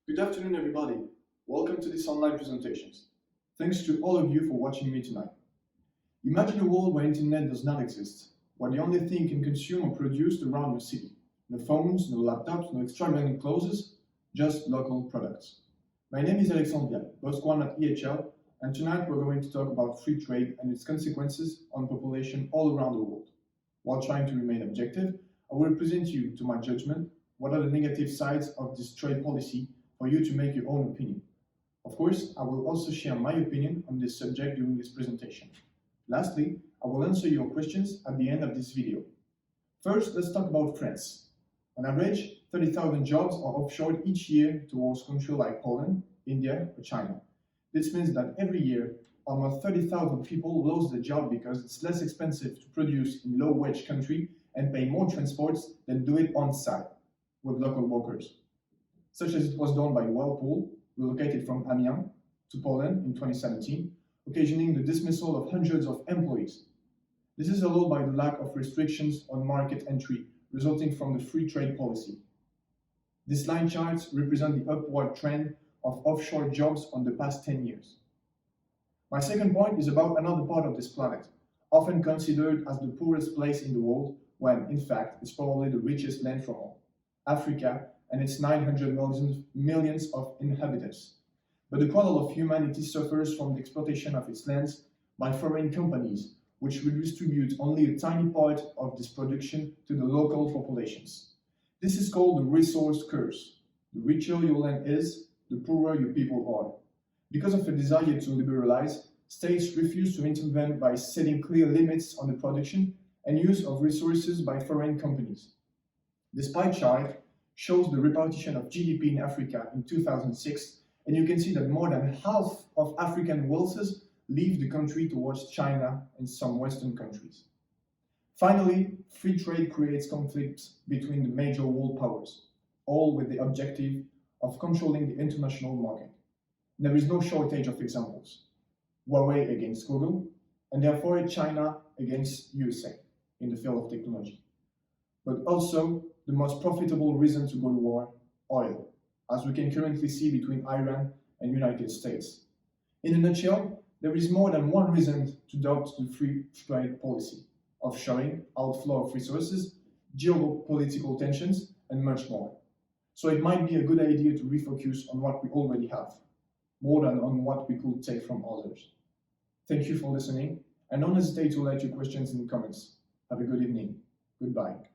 Good afternoon, everybody. Welcome to this online presentations. Thanks to all of you for watching me tonight. Imagine a world where internet does not exist, where the only thing you can consume or produce around your city. No phones, no laptops, no extravagant clothes, just local products. My name is Alexandre Vial, Boss One at EHL, and tonight we're going to talk about free trade and its consequences on population all around the world. While trying to remain objective, I will present you, to my judgment, what are the negative sides of this trade policy for you to make your own opinion. Of course, I will also share my opinion on this subject during this presentation. Lastly, I will answer your questions at the end of this video. First, let's talk about France. On average, 30,000 jobs are offshored each year towards countries like Poland, India, or China. This means that every year, almost 30,000 people lose their job because it's less expensive to produce in low-wage country and pay more transports than do it on-site with local workers, such as it was done by Whirlpool, relocated from Amiens to Poland in 2017, occasioning the dismissal of hundreds of employees. This is allowed by the lack of restrictions on market entry resulting from the free trade policy. These line charts represent the upward trend of offshore jobs on the past 10 years. My second point is about another part of this planet, often considered as the poorest place in the world, when, in fact, it's probably the richest land from all, Africa and its 900 millions of inhabitants. But the cradle of humanity suffers from the exploitation of its lands by foreign companies, which redistribute only a tiny part of this production to the local populations. This is called the resource curse. The richer your land is, the poorer your people are. Because of a desire to liberalize, states refuse to intervene by setting clear limits on the production and use of resources by foreign companies. This pie chart shows the repartition of GDP in Africa in 2006, and you can see that more than half of African wealth leave the country towards China and some Western countries. Finally, free trade creates conflicts between the major world powers, all with the objective of controlling the international market. There is no shortage of examples. Huawei against Google, and therefore China against USA in the field of technology. But also, the most profitable reason to go to war, oil, as we can currently see between Iran and United States. In a nutshell, there is more than one reason to adopt the free trade policy: offshoring, outflow of resources, geopolitical tensions, and much more. So it might be a good idea to refocus on what we already have, more than on what we could take from others. Thank you for listening, and don't hesitate to write your questions in the comments. Have a good evening. Goodbye.